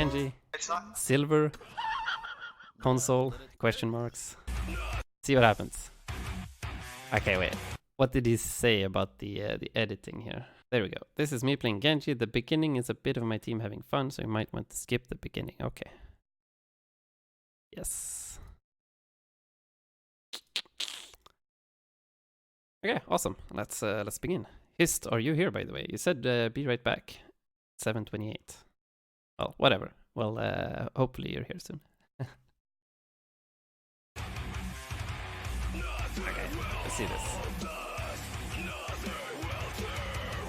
Genji. Silver. Console. Question marks. See what happens. Okay, wait. What did he say about the editing here? There we go. This is me playing Genji. The beginning is a bit of my team having fun, so you might want to skip the beginning. Okay. Yes. Okay, awesome. Let's begin. Hist, are you here, by the way? You said be right back. 7:28. Well, whatever. Well, hopefully you're here soon. Okay, let's see this.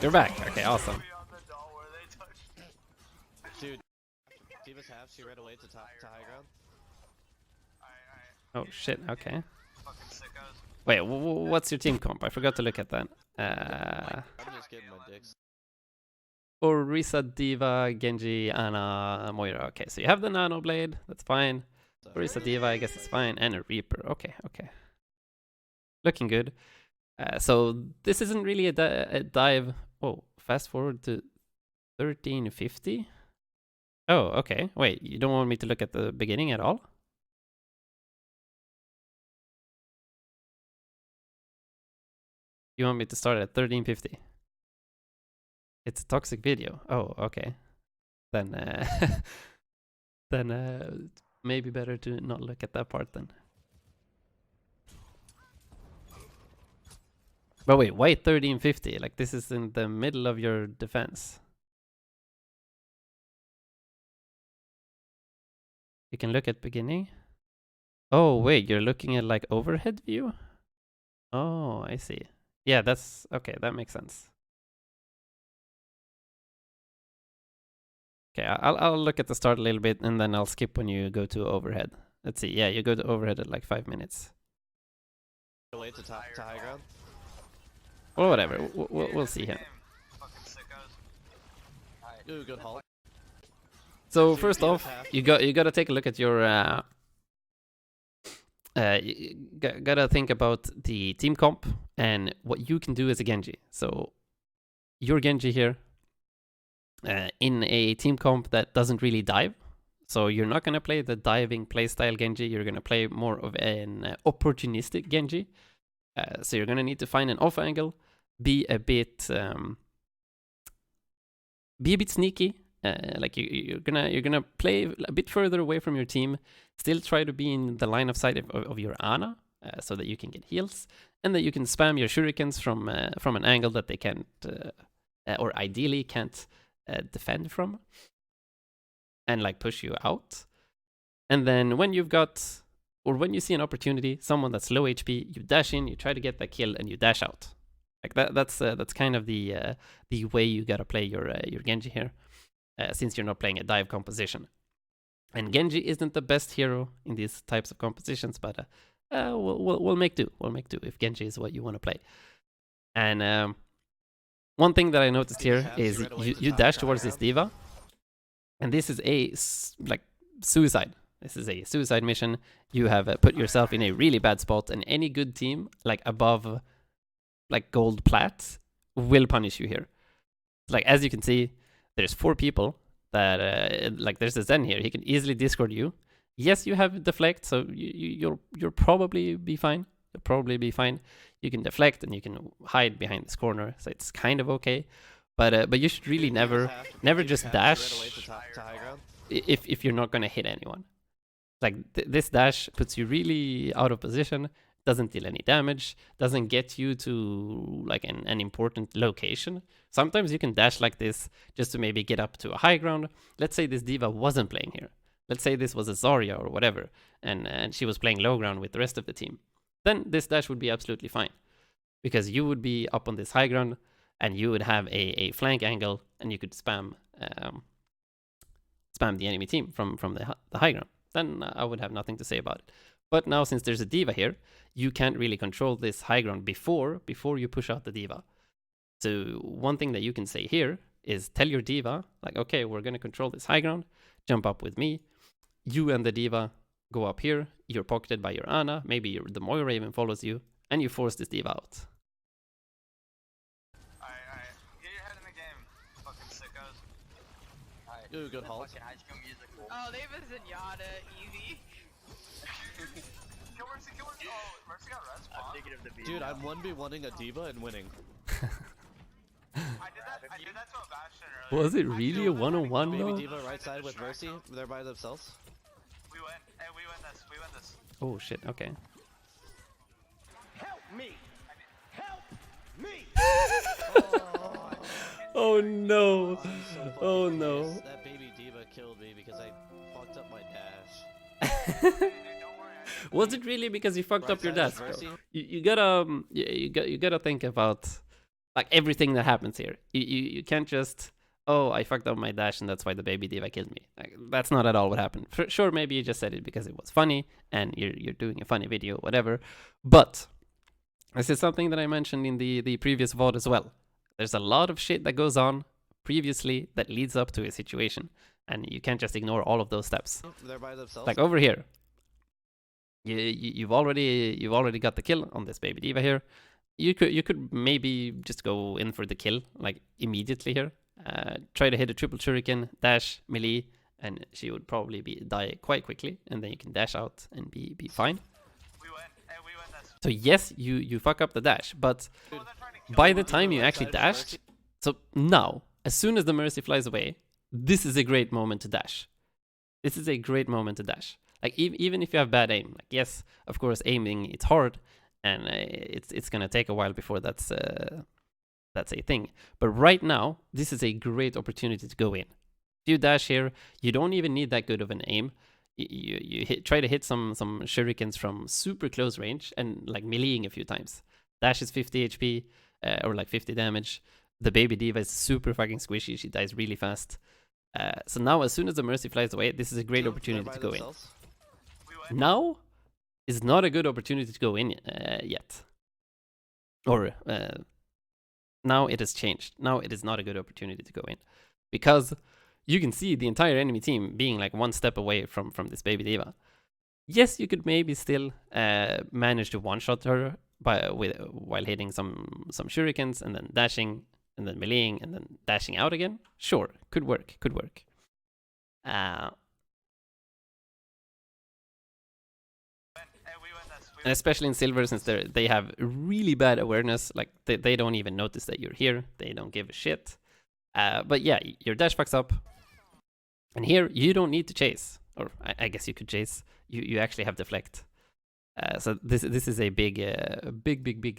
You're back. Okay, awesome. Dude, Diva's half, she ran away to high ground. Oh shit, okay. Wait, what's your team comp? I forgot to look at that. I'm just getting my dicks. Orisa, Diva, Genji, Ana, Moira. Okay, so you have the Nano Blade. That's fine. Orisa, Diva, I guess it's fine. And a Reaper. Okay, okay. Looking good. So this isn't really a dive. Oh, fast forward to 1350. Oh, okay. Wait, you don't want me to look at the beginning at all? You want me to start at 1350? It's a toxic video. Oh, okay. Then, maybe better to not look at that part then. But wait, why 1350? Like, this is in the middle of your defense. You can look at beginning. Oh, wait, you're looking at like overhead view? Oh, I see. Yeah, that's okay. That makes sense. Okay, I'll look at the start a little bit and then I'll skip when you go to overhead. Let's see. Yeah, you go to overhead at like 5 minutes. Away to high ground. Or whatever. We'll see here. Ooh, good halt. So first off, you gotta take a look at your you gotta think about the team comp and what you can do as a Genji. So you're Genji here in a team comp that doesn't really dive. So you're not gonna play the diving playstyle Genji. You're gonna play more of an opportunistic Genji. So you're gonna need to find an off angle, be a bit sneaky. Like you're gonna play a bit further away from your team, still try to be in the line of sight of your Ana, so that you can get heals, and that you can spam your shurikens from an angle that they can't, or ideally can't defend from, and like push you out. And then when you've got, or when you see an opportunity, someone that's low HP, you dash in, you try to get that kill, and you dash out. Like that's kind of the way you gotta play your Genji here. Since you're not playing a dive composition. And Genji isn't the best hero in these types of compositions, but we'll make do. We'll make do if Genji is what you want to play. And one thing that I noticed here is you dash towards this Diva, and this is a like suicide. This is a suicide mission. You have put yourself in a really bad spot, and any good team, like above like gold plat, will punish you here. Like as you can see, there's 4 people that like there's a Zen here. He can easily discord you. Yes, you have deflect, so you'll probably be fine. You'll probably be fine. You can deflect and you can hide behind this corner, so it's kind of okay. But you should really never just dash if you're not gonna hit anyone. Like this dash puts you really out of position. Doesn't deal any damage, doesn't get you to like an important location. Sometimes you can dash like this just to maybe get up to a high ground. Let's say this Diva wasn't playing here. Let's say this was a Zarya or whatever, and she was playing low ground with the rest of the team. Then this dash would be absolutely fine, because you would be up on this high ground and you would have a flank angle, and you could spam the enemy team from the high ground. Then I would have nothing to say about it. But now, since there's a Diva here, you can't really control this high ground before you push out the Diva. So one thing that you can say here is tell your Diva, like, okay, we're going to control this high ground, jump up with me. You and the Diva go up here, you're pocketed by your Ana, maybe the Moira even follows you, and you force this Diva out. Alright. Get your head in the game, fucking sickos. Alright. Ooh, good halt. Fucking High School Musical. Oh, they have a Zenyatta, easy. Kill Mercy, kill Mercy. Oh, Mercy got res. I'm thinking of the beat. Dude, I'm 1v1ing a diva and winning. I did that to a Bastion earlier. Was it really a 1-on-1 Baby though? diva right side with Mercy. They're by themselves. We win. Hey, we win this. We win this. Oh shit, okay. Help me! Help me! Oh no! I'm so Oh fucking no. pissed. That baby diva killed me because I fucked up my dash. Dude, don't worry. Was it really because you fucked Right up your side dash? is Bro? Mercy. You gotta you gotta think about like everything that happens here. You can't just, oh, I fucked up my dash and that's why the baby diva killed me. Like, that's not at all what happened. For sure, maybe you just said it because it was funny and you're doing a funny video, whatever. But this is something that I mentioned in the previous VOD as well. There's a lot of shit that goes on previously that leads up to a situation, and you can't just ignore all of those steps. They're by themselves. Like over here, you've already got the kill on this baby diva here. You could maybe just go in for the kill like immediately here. Try to hit a triple shuriken, dash, melee, and she would probably die quite quickly, and then you can dash out and be fine. We win. Hey, we win this. So yes, you fuck up the dash, but Oh, they're trying to kill by me. the time you right actually side is dashed, Mercy. so now, as soon as the Mercy flies away, this is a great moment to dash. This is a great moment to dash. Like even if you have bad aim, like yes, of course aiming it's hard, and it's gonna take a while before that's a thing. But right now, this is a great opportunity to go in. If you dash here, you don't even need that good of an aim. Try to hit some shurikens from super close range and like meleeing a few times. Dash is 50 HP or like 50 damage. The baby diva is super fucking squishy. She dies really fast. So now, as soon as the Mercy flies away, this is a great They're opportunity by to go in. themselves. We win. Now is not a good opportunity to go in yet. Or now it has changed. Now it is not a good opportunity to go in. Because you can see the entire enemy team being like one step away from this baby diva. Yes, you could maybe still manage to one-shot her while hitting some shurikens and then dashing and then meleeing and then dashing out again. Sure, could work. Hey, we win this. We And especially in silver, since they have really bad awareness, like they don't even notice that you're here. They don't give a shit. But yeah, your dash fucks up. And here, you don't need to chase. Or I guess you could chase. You actually have deflect. So this is a big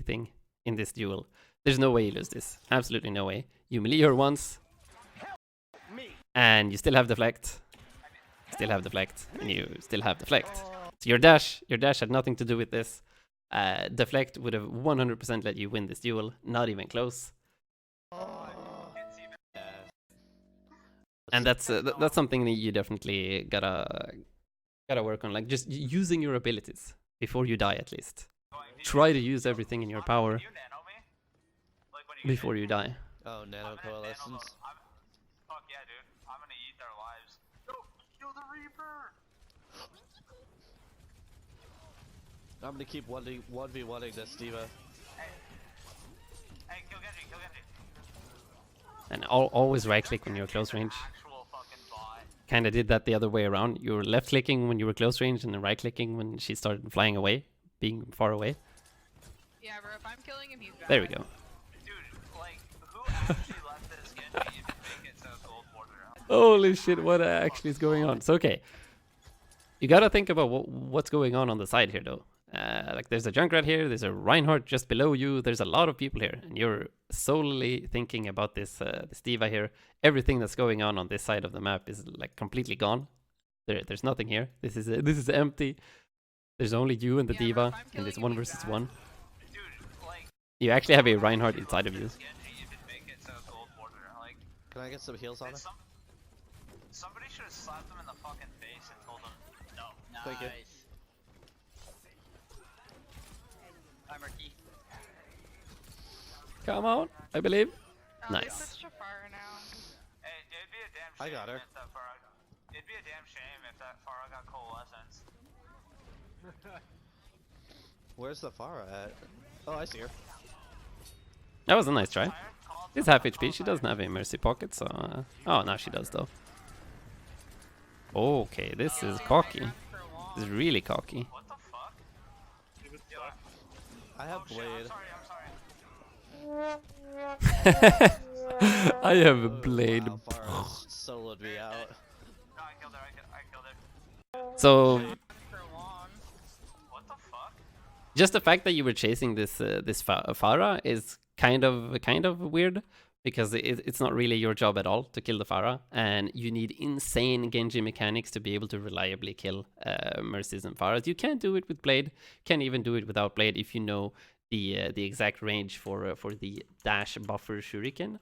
thing in this duel. There's no way you lose this. Absolutely no way. You melee her once. And you still have deflect. Still have deflect. And you still have deflect. So your dash had nothing to do with this. Deflect would have 100% let you win this duel. Not even close. And that's something that you definitely gotta work on. Like just using your abilities before you die, at least. Try to use everything in your power You nano me? Like when you before you die. Oh, nano coalescence. Fuck yeah, dude. I'm gonna eat their lives. Go kill the Reaper! I'm gonna keep 1v1ing this diva. Hey, kill Genji, kill Genji. And always right click when you're close range. Actual fucking bot. Kinda did that the other way around. You were left clicking when you were close range and then right clicking when she started flying away, being far away. Yeah, bro, if I'm killing him, he's bad. There we go. Dude, like, who actually left this Genji even make it to gold border? Holy shit, what actually is going on? So, okay. You gotta think about what's going on the side here, though. Like, there's a Junkrat here, there's a Reinhardt just below you, there's a lot of people here, and you're solely thinking about this diva here. Everything that's going on this side of the map is, like, completely gone. There's nothing here. This is empty. There's only you and the Yeah, bro, diva if I'm in this killing 1 him, he's versus bad. 1. Dude, like, You actually have a Reinhardt inside of you. this Genji even make it to gold border? Like, Can I get some heals on her? somebody should have slapped him in the fucking face and told him no. Thank you. Hi, Murky. Come on, I believe. Oh, Nice. They switched to fire now. Hey, it'd be a damn I shame got her. if that Pharah... It'd be a damn shame if that Pharah got coalescence. Where's the Pharah at? Oh, I see her. That was a nice try. Tired? Call She's half HP. She doesn't have a Mercy pocket, so... oh, now she does, though. Okay, this is cocky. For This is long. really cocky. What the fuck? I have Oh shit, blade. I'm sorry. I have a Oh, blade. Wow, Farah soloed me out. No, I killed her. I killed her. So For long. What the fuck? just the fact that you were chasing this Farah is kind of weird because it's not really your job at all to kill the Farah, and you need insane Genji mechanics to be able to reliably kill Mercies and Farahs. You can't do it with Blade. Can't even do it without Blade if you know the exact range for the dash buffer shuriken.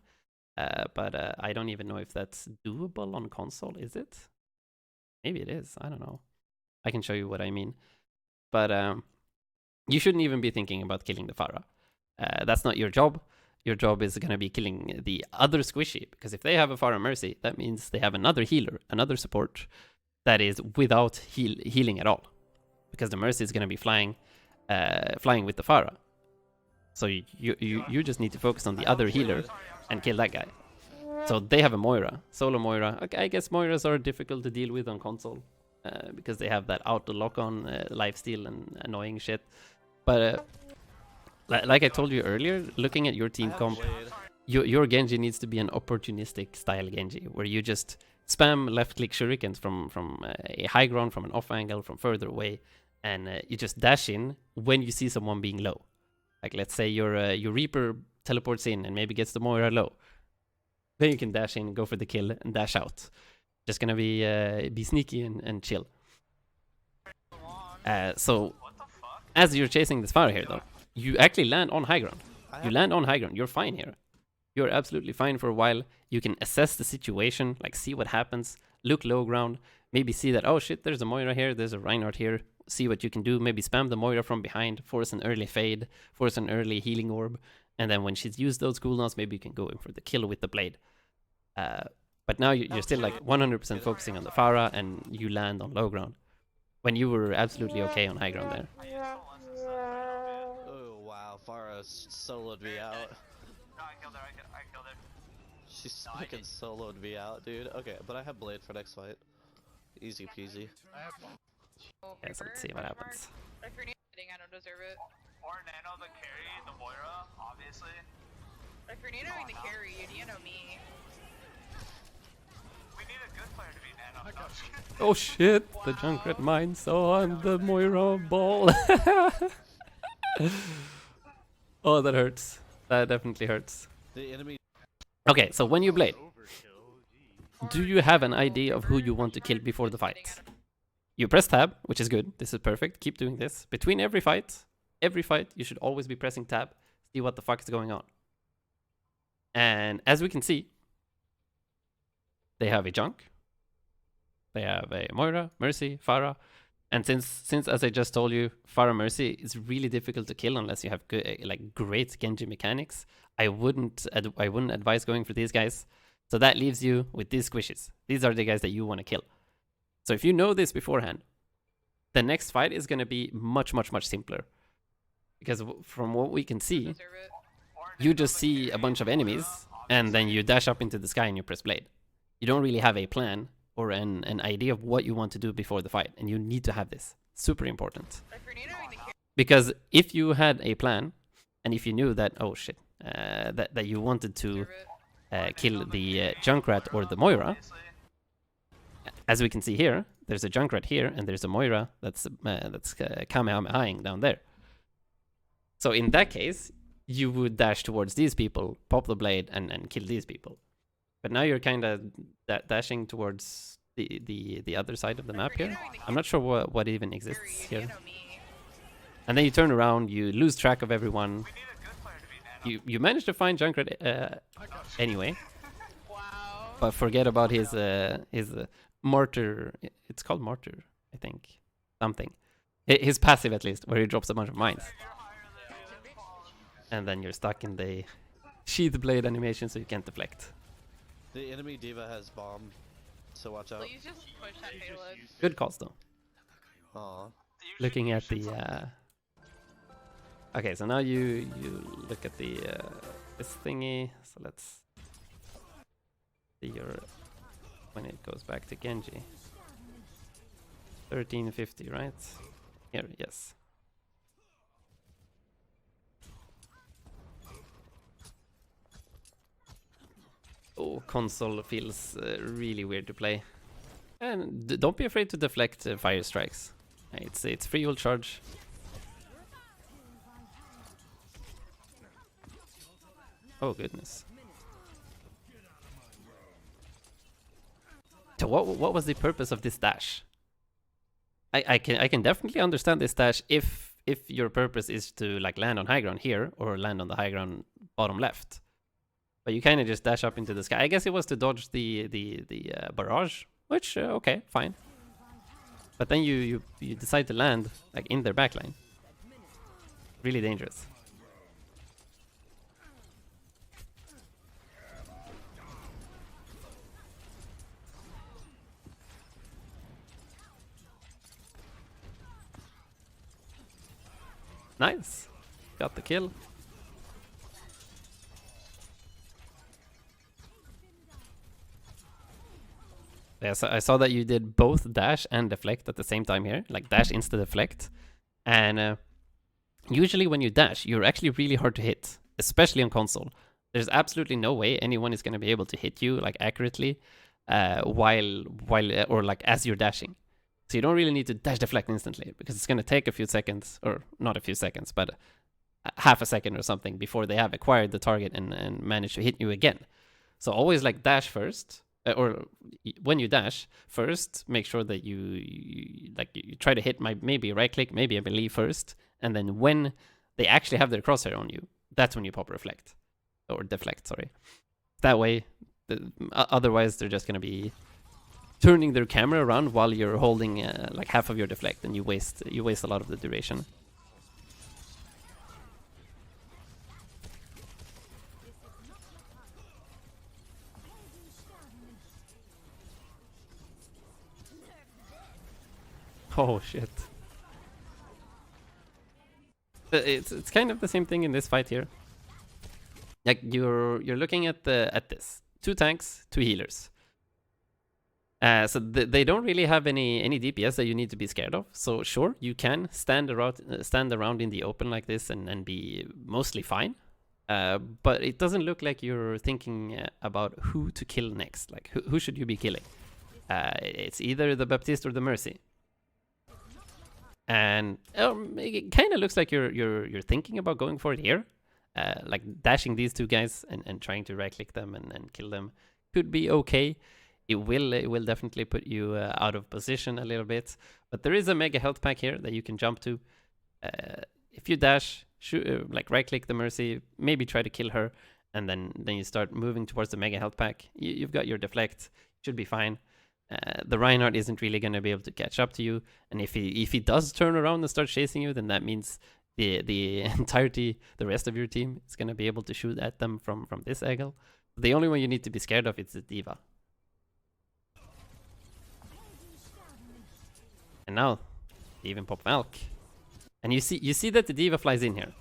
But I don't even know if that's doable on console. Is it? Maybe it is. I don't know. I can show you what I mean. But you shouldn't even be thinking about killing the Farah. That's not your job. Your job is going to be killing the other squishy, because if they have a Farah Mercy, that means they have another healer, another support that is without healing at all, because the Mercy is going to be flying with the Farah. So you just need to focus on the other healer and kill that guy. So they have a Moira, solo Moira. Okay, I guess Moiras are difficult to deal with on console because they have that auto lock-on lifesteal and annoying shit. But like I told you earlier, looking at your team comp, your Genji needs to be an opportunistic style Genji, where you just spam left-click shurikens from a high ground, from an off angle, from further away, and you just dash in when you see someone being low. Like let's say your Reaper teleports in and maybe gets the Moira low. Then you can dash in, go for the kill, and dash out. Just gonna be sneaky and chill. So as you're chasing this Farah here, though, you actually land on high ground. You land on high ground. You're fine here. You're absolutely fine for a while. You can assess the situation, like see what happens, look low ground, maybe see that, oh shit, there's a Moira here, there's a Reinhardt here. See what you can do. Maybe spam the Moira from behind, force an early fade, force an early healing orb, and then when she's used those cooldowns, maybe you can go in for the kill with the blade. But now you're still like 100% focusing on the Farah, and you land on low ground when you were absolutely okay on high ground there. Oh wow, Farah soloed me out. No, I killed her. I killed her. She's fucking soloed me out, dude. Okay, but I have blade for next fight. Easy peasy. Yeah, so let's see what happens. If you're hitting, I don't deserve it. Or Nano the carry, the Moira, obviously. If you're nanoing the carry, you nano me. We need a good player to be Nano. No, I'm just kidding. Oh shit, the Junkrat mine saw on the Moira ball. Oh, that hurts. That definitely hurts. The enemy. Okay, so when you blade, do you have an idea of who you want to kill before the fight? You press tab, which is good. This is perfect. Keep doing this. Between every fight, you should always be pressing tab. See what the fuck is going on. And as we can see, they have a Junk. They have a Moira, Mercy, Farah. And since as I just told you, Farah Mercy is really difficult to kill unless you have good, like great Genji mechanics. I wouldn't advise going for these guys. So that leaves you with these squishes. These are the guys that you want to kill. So if you know this beforehand, the next fight is going to be much simpler. Because from what we can see, Deserve it. you just see a bunch of enemies, and then you dash up into the sky and you press blade. You don't really have a plan or an idea of what you want to do before the fight, and you need to have this. Super important. If you're nanoing the carry, Because if you had a plan, and if you knew that, oh shit, that you wanted to deserve it. kill the Junkrat or the Moira, as we can see here, there's a Junkrat here, and there's a Moira that's Kamehamehaing down there. So in that case, you would dash towards these people, pop the blade, and kill these people. But now you're kind of dashing towards the other side of the map here. I'm not sure what even exists Carry, you here. nano me. And then you turn around, you lose track of everyone. We need a good player to be Nano. You manage to find Junkrat anyway, Wow. but forget about his mortar. It's called mortar, I think. Something. His passive at least, where he drops a bunch of mines. And then you're stuck in the sheath blade animation, so you can't deflect. The enemy diva has bomb, so watch out. Please just push that payload. Good calls though. Aw. Looking at the okay, so now you look at the this thingy. So let's see your when it goes back to Genji. 1350, right? Here, yes. Oh, console feels really weird to play. And don't be afraid to deflect fire strikes. It's free ult charge. Oh goodness. So what was the purpose of this dash? I can definitely understand this dash if your purpose is to like land on high ground here or land on the high ground bottom left. But you kind of just dash up into the sky. I guess it was to dodge the barrage, which okay, fine. But then you decide to land like in their backline. Really dangerous. Nice. Got the kill. Yeah, so I saw that you did both dash and deflect at the same time here, like dash insta deflect. And usually when you dash, you're actually really hard to hit, especially on console. There's absolutely no way anyone is going to be able to hit you like accurately while or like as you're dashing. So you don't really need to dash deflect instantly because it's going to take a few seconds, or not a few seconds, but half a second or something before they have acquired the target and manage to hit you again. So always like dash first. Or when you dash first, make sure that you try to hit maybe right click, maybe a melee first, and then when they actually have their crosshair on you, that's when you pop reflect or deflect. Sorry, that way. Otherwise, they're just gonna be turning their camera around while you're holding like half of your deflect, and you waste a lot of the duration. Oh shit. It's kind of the same thing in this fight here. Like you're looking at this. 2 tanks, 2 healers. So they don't really have any DPS that you need to be scared of. So sure, you can stand around in the open like this and be mostly fine. But it doesn't look like you're thinking about who to kill next. Like who should you be killing? It's either the Baptiste or the Mercy. And it kind of looks like you're thinking about going for it here. Like dashing these 2 guys and trying to right click them and kill them could be okay. It will definitely put you out of position a little bit. But there is a mega health pack here that you can jump to. If you dash, shoot, like right click the Mercy, maybe try to kill her, and then you start moving towards the mega health pack. You've got your deflect, should be fine. The Reinhardt isn't really going to be able to catch up to you, and if he does turn around and start chasing you, then that means the entirety, the rest of your team is going to be able to shoot at them from this angle. The only one you need to be scared of is the D.Va. And now, they even pop Valk, and you see that the D.Va flies in here.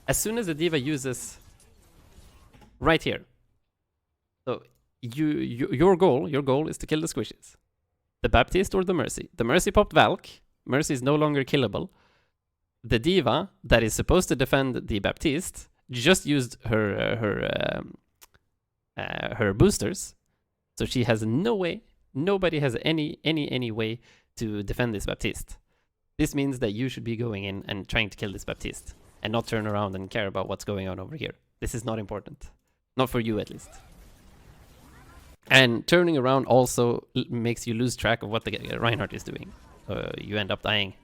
As soon as the D.Va uses right here, so. Your goal is to kill the squishes. The Baptiste or the Mercy. The Mercy popped Valk. Mercy is no longer killable. The D.Va that is supposed to defend the Baptiste just used her boosters, so she has no way. Nobody has any way to defend this Baptiste. This means that you should be going in and trying to kill this Baptiste and not turn around and care about what's going on over here. This is not important, not for you at least. And turning around also makes you lose track of what the Reinhardt is doing. You end up dying.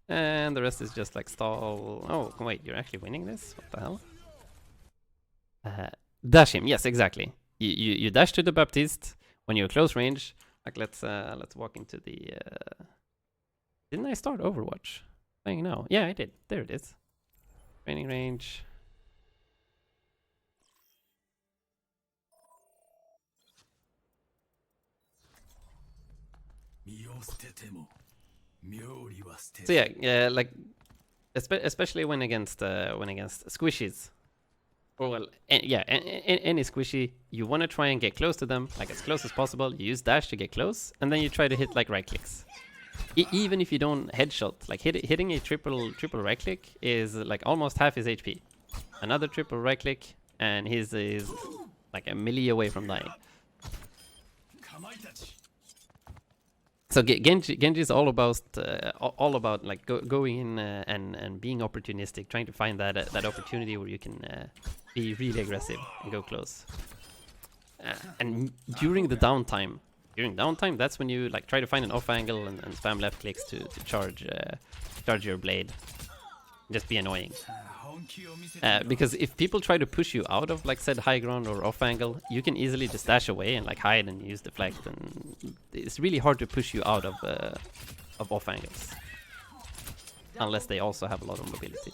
And the rest is just like stall. Oh, wait, you're actually winning this? What the hell? Dash him. Yes, exactly. You dash to the Baptiste when you're close range. Like let's walk into the... Didn't I start Overwatch? Playing now. Yeah, I did. There it is. Training range. So yeah, like especially when against squishies. Or well, any squishy, you want to try and get close to them, like as close as possible. You use dash to get close, and then you try to hit like right clicks. Even if you don't headshot, like hitting a triple right click is like almost half his HP. Another triple right click, and his is like a milli away from dying. So Genji is all about like going in and being opportunistic, trying to find that opportunity where you can be really aggressive and go close. And during downtime, that's when you like try to find an off angle and spam left clicks to charge your blade. Just be annoying. Because if people try to push you out of like said high ground or off angle, you can easily just dash away and like hide and use deflect, and it's really hard to push you out of off angles unless they also have a lot of mobility.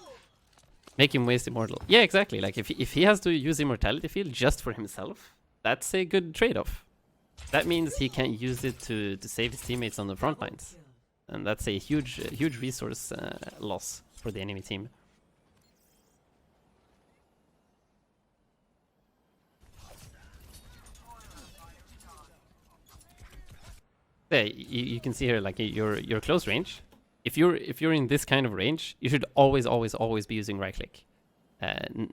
Make him waste immortal. Yeah, exactly. Like if he has to use immortality field just for himself, that's a good trade-off. That means he can't use it to save his teammates on the front lines, and that's a huge resource loss for the enemy team. Yeah, you can see here like your close range. If you're in this kind of range, you should always be using right click.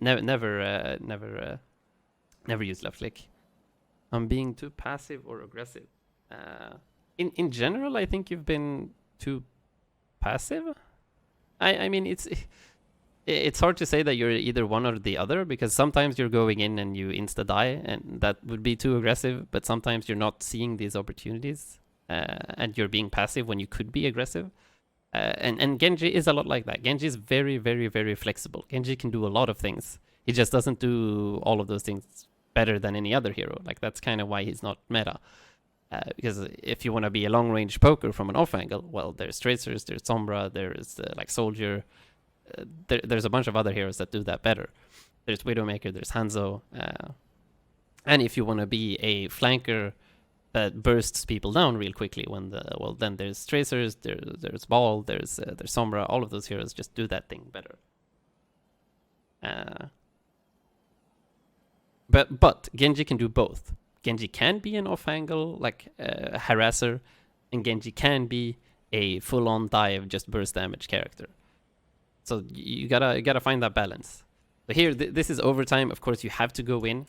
Never use left click. I'm being too passive or aggressive. In general, I think you've been too passive. I mean, it's hard to say that you're either one or the other, because sometimes you're going in and you insta die, and that would be too aggressive. But sometimes you're not seeing these opportunities, and you're being passive when you could be aggressive. And Genji is a lot like that. Genji is very flexible. Genji can do a lot of things. He just doesn't do all of those things better than any other hero. Like that's kind of why he's not meta. Because if you want to be a long range poker from an off angle, well, there's Tracers, there's Sombra, there's like Soldier. There's a bunch of other heroes that do that better. There's Widowmaker, there's Hanzo. And if you want to be a flanker that bursts people down real quickly, then there's Tracers, there's Ball, there's Sombra. All of those heroes just do that thing better. But Genji can do both. Genji can be an off-angle like harasser, and Genji can be a full-on dive, just burst damage character. So you gotta find that balance. So here, this is overtime. Of course, you have to go in.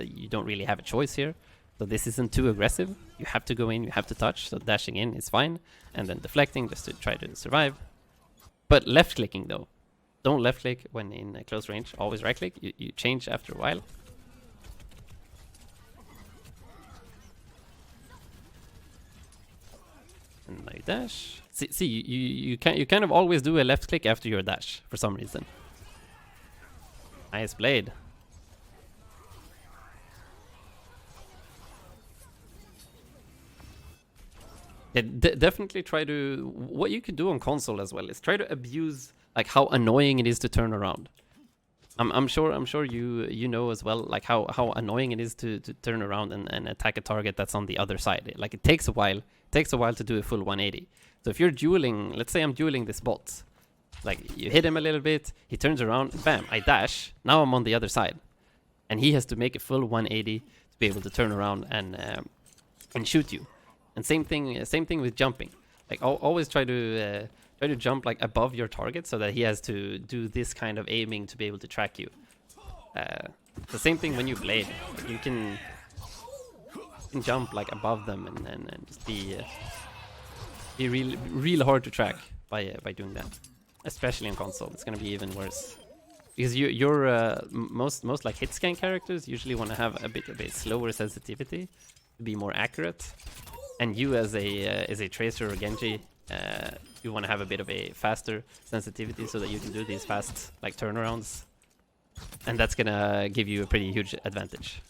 You don't really have a choice here. So this isn't too aggressive. You have to go in. You have to touch. So dashing in is fine, and then deflecting just to try to survive. But left clicking though, don't left click when in close range. Always right click. You change after a while. And now you dash. See, you kind of always do a left click after your dash for some reason. Nice blade. Yeah, definitely try to. What you could do on console as well is try to abuse like how annoying it is to turn around. I'm sure you know as well like how annoying it is to turn around and attack a target that's on the other side. Like it takes a while. It takes a while to do a full 180. So if you're dueling, let's say I'm dueling this bot, like you hit him a little bit, he turns around, bam, I dash. Now I'm on the other side, and he has to make a full 180 to be able to turn around and shoot you. And same thing with jumping. Like always try to jump like above your target so that he has to do this kind of aiming to be able to track you. The same thing when you blade. Like you can jump like above them and just be real hard to track by doing that. Especially in console, it's gonna be even worse because you're most like hit scan characters usually want to have a bit of a slower sensitivity to be more accurate, and you as a Tracer or Genji, you want to have a bit of a faster sensitivity so that you can do these fast like turnarounds, and that's gonna give you a pretty huge advantage.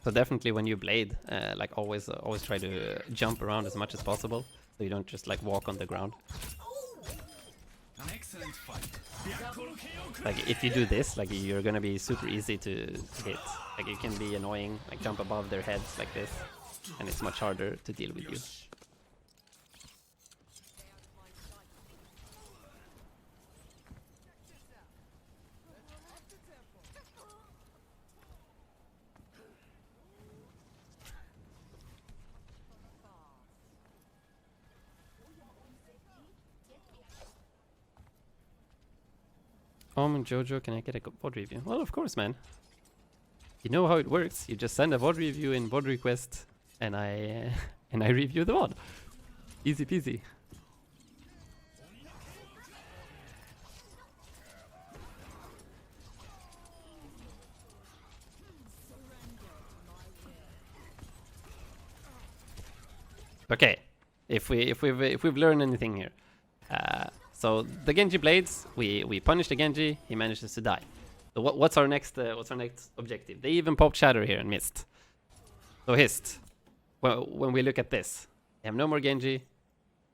So definitely when you blade, like always try to jump around as much as possible, so you don't just like walk on the ground. Like if you do this, like you're gonna be super easy to hit. Like you can be annoying, like jump above their heads like this. and it's much harder to deal with you. Jojo, can I get a VOD review? Well, of course, man. You know how it works. You just send a VOD review in VOD request, and I and I review the VOD. Easy peasy. Okay, if we've learned anything here, so the Genji blades, we punish the Genji, he manages to die. So what's our next objective? They even popped Shatter here and missed. So Hist, well, when we look at this, they have no more Genji.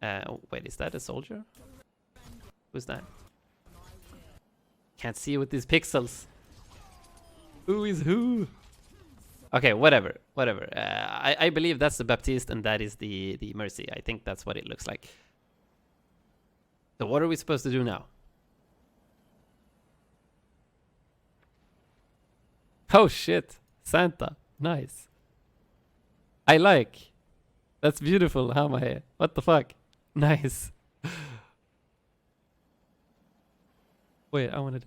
Wait, is that a soldier? Who's that? Can't see with these pixels. Who is who? Okay, whatever. I believe that's the Baptiste and that is the Mercy. I think that's what it looks like. So what are we supposed to do now? Oh shit, Santa, nice. I like. That's beautiful. How am I? What the fuck? Nice. Wait, I wanted.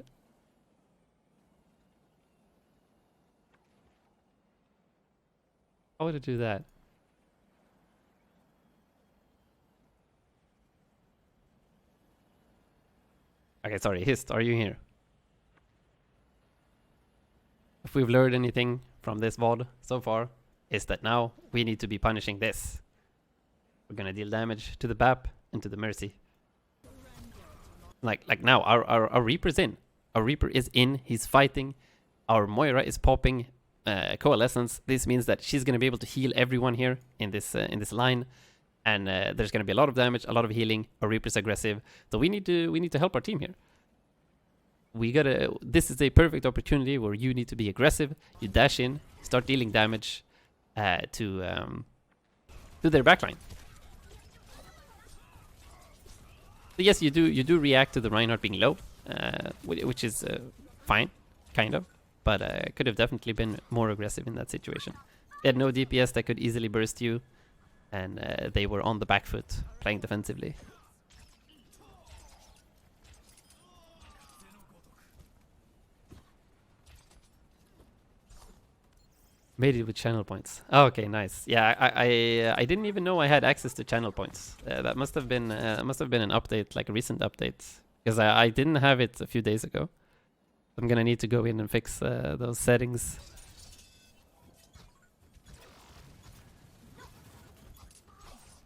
How would I do that? Okay, sorry. Hist, are you here? If we've learned anything from this VOD so far, is that now we need to be punishing this. We're gonna deal damage to the BAP and to the Mercy. Like now, our Reaper's in. Our Reaper is in, he's fighting. Our Moira is popping Coalescence. This means that she's gonna be able to heal everyone here in this line. And there's gonna be a lot of damage, a lot of healing. Our Reaper's aggressive. So we need to help our team here. This is a perfect opportunity where you need to be aggressive. You dash in, start dealing damage to their backline. So yes, you do react to the Reinhardt being low, which is fine, kind of, but could have definitely been more aggressive in that situation. They had no DPS that could easily burst you, and they were on the back foot, playing defensively. Made it with channel points. Oh, okay, nice. Yeah, I didn't even know I had access to channel points. That must have been an update, like a recent update, because I didn't have it a few days ago. I'm gonna need to go in and fix those settings.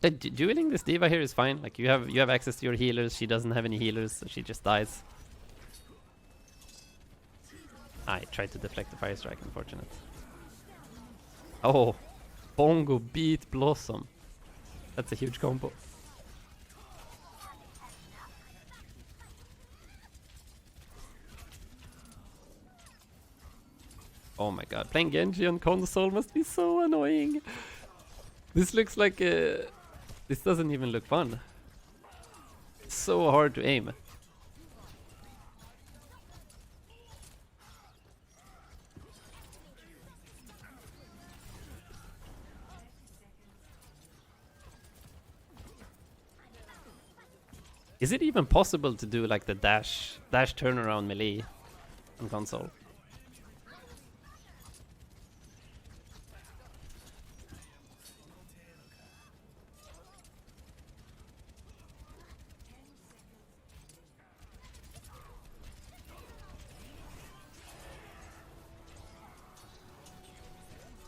Dueling this diva here is fine. Like you have access to your healers. She doesn't have any healers, so she just dies. I tried to deflect the fire strike. Unfortunate. Oh, Bongo beat Blossom. That's a huge combo. Oh my god, playing Genji on console must be so annoying. This looks like this doesn't even look fun. It's so hard to aim. Is it even possible to do like the dash turnaround melee on console?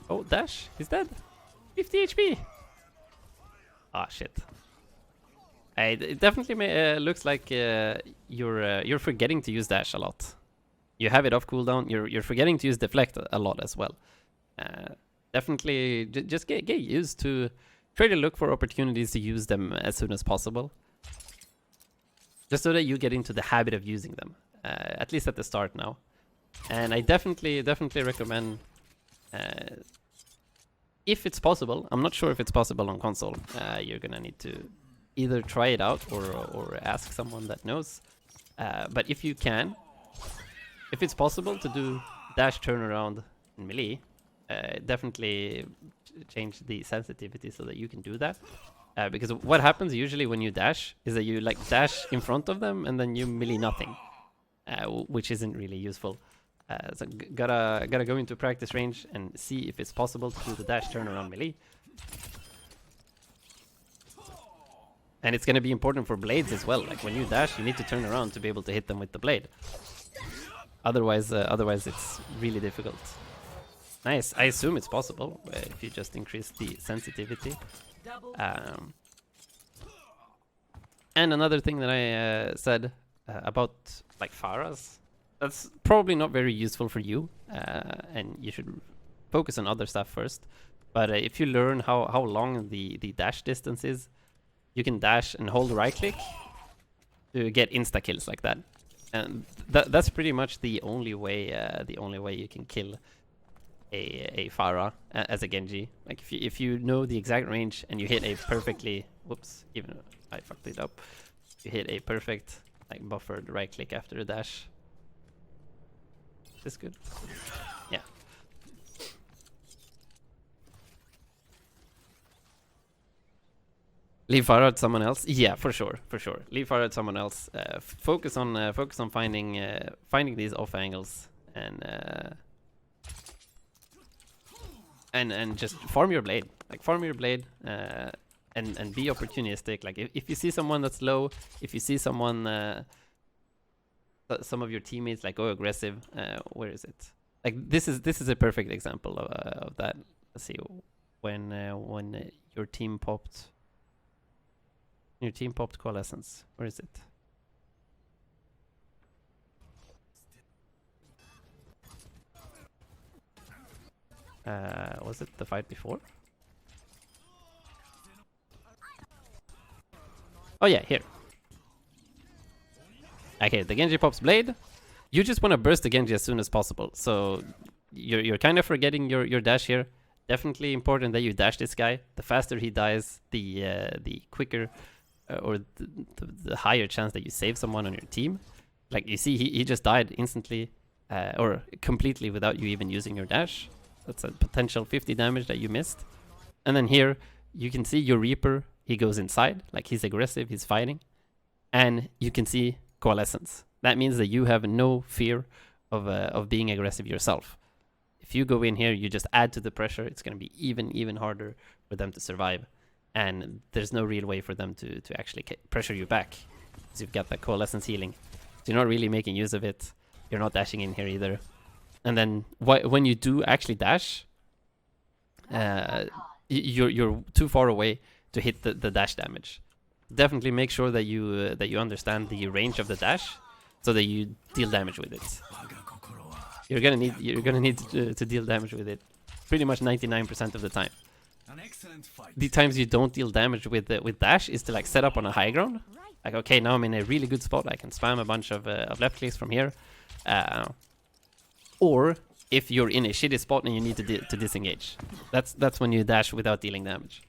Oh, dash, he's dead. 50 HP. Ah, shit. It definitely looks like you're forgetting to use dash a lot. You have it off cooldown. You're forgetting to use deflect a lot as well. Definitely just get used to try to look for opportunities to use them as soon as possible, just so that you get into the habit of using them, at least at the start now. And I definitely recommend if it's possible, I'm not sure if it's possible on console. You're gonna need to either try it out or ask someone that knows. But if you can, if it's possible to do dash turnaround in melee, definitely change the sensitivity so that you can do that. Because what happens usually when you dash is that you like dash in front of them and then you melee nothing, which isn't really useful. So gotta go into practice range and see if it's possible to do the dash turnaround melee. And it's gonna be important for blades as well. Like when you dash, you need to turn around to be able to hit them with the blade. Otherwise it's really difficult. Nice. I assume it's possible if you just increase the sensitivity. And another thing that I said about like Pharahs, that's probably not very useful for you, and you should focus on other stuff first. But if you learn how long the dash distance is, you can dash and hold right click to get insta kills like that. And that's pretty much the only way you can kill a Pharah as a Genji. Like if you know the exact range and you hit a perfectly, whoops, even I fucked it up. You hit a perfect like buffered right click after a dash. Is this good? Yeah. Leave Pharah at someone else. Yeah, for sure. Leave Pharah at someone else. Focus on finding these off angles and just farm your blade. Like farm your blade and be opportunistic. Like if you see someone that's low, if you see someone some of your teammates like go aggressive, where is it? Like this is a perfect example of that. Let's see, when your team popped Coalescence. Where is it? Was it the fight before? Oh yeah, here. Okay, the Genji pops blade. You just want to burst the Genji as soon as possible. So you're kind of forgetting your dash here. Definitely important that you dash this guy. The faster he dies, the quicker or the higher chance that you save someone on your team. Like you see, he just died instantly or completely without you even using your dash. That's a potential 50 damage that you missed. And then here you can see your Reaper. He goes inside, like he's aggressive, he's fighting, and you can see Coalescence. That means that you have no fear of being aggressive yourself. If you go in here, you just add to the pressure. It's going to be even harder for them to survive, and there's no real way for them to actually pressure you back, because you've got that Coalescence healing. So you're not really making use of it. You're not dashing in here either. And then when you do actually dash, you're too far away to hit the dash damage. Definitely make sure that you understand the range of the dash, so that you deal damage with it. You're gonna need to deal damage with it pretty much 99% of the time. The times you don't deal damage with dash is to like set up on a high ground. Like okay, now I'm in a really good spot. I can spam a bunch of left clicks from here. Or if you're in a shitty spot and you need to disengage, that's when you dash without dealing damage.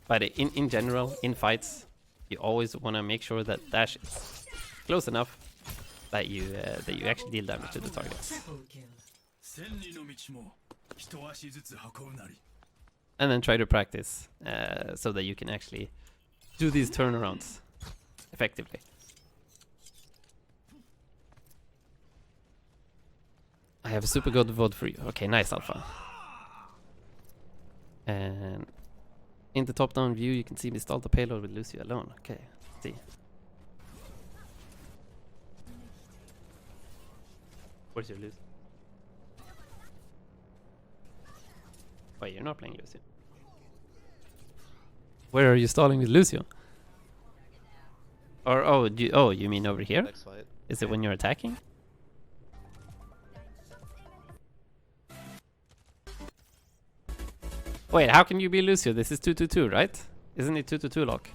But in general, in fights, you always want to make sure that dash is close enough that you actually deal damage to the targets. And then try to practice so that you can actually do these turnarounds effectively. I have a super good VOD for you. Okay, nice, Alpha. And in the top-down view, you can see me stall the payload with Lucio alone. Okay, let's see. Where's your Lucio? Wait, you're not playing Lucio. Where are you stalling with Lucio? Or you mean over here? Next fight. Is it when you're attacking? Wait, how can you be Lucio? This is 2-2-2, right? Isn't it 2-2-2 lock?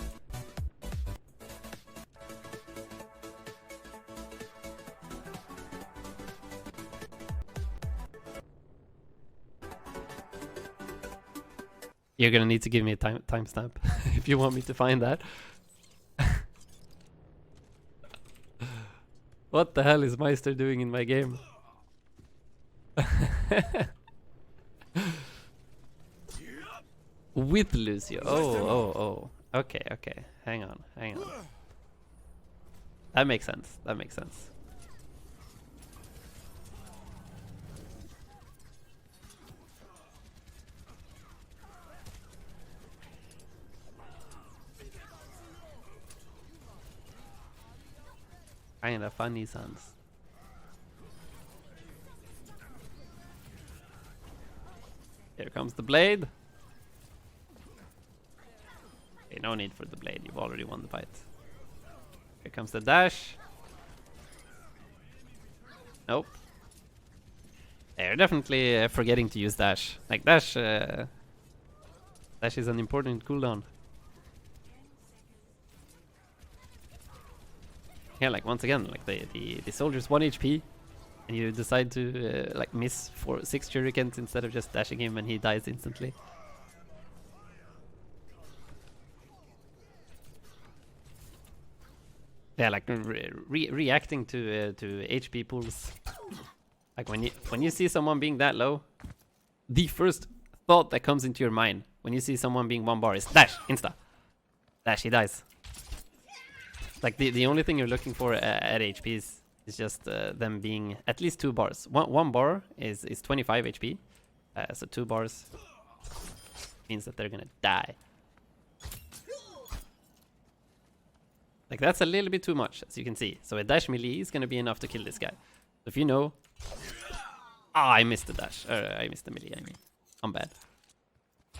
You're gonna need to give me a timestamp if you want me to find that. What the hell is Meister doing in my game? With Lucio. Oh. Okay. Hang on. That makes sense. Kinda funny sounds. Here comes the blade. Okay, no need for the blade, you've already won the fight. Here comes the dash. Nope. They're definitely forgetting to use dash. Like dash is an important cooldown. Yeah, like once again, like the soldier's 1 HP, and you decide to like miss 6 shurikens instead of just dashing him, and he dies instantly. Yeah, like reacting to HP pools. Like when you see someone being that low, the first thought that comes into your mind when you see someone being 1 bar is dash, insta, dash, he dies. Like the only thing you're looking for at HPs is just them being at least 2 bars. One bar is 25 HP, so 2 bars means that they're gonna die. Like that's a little bit too much, as you can see. So a dash melee is gonna be enough to kill this guy. So if you know, I missed the dash. I missed the melee. I mean, I'm bad.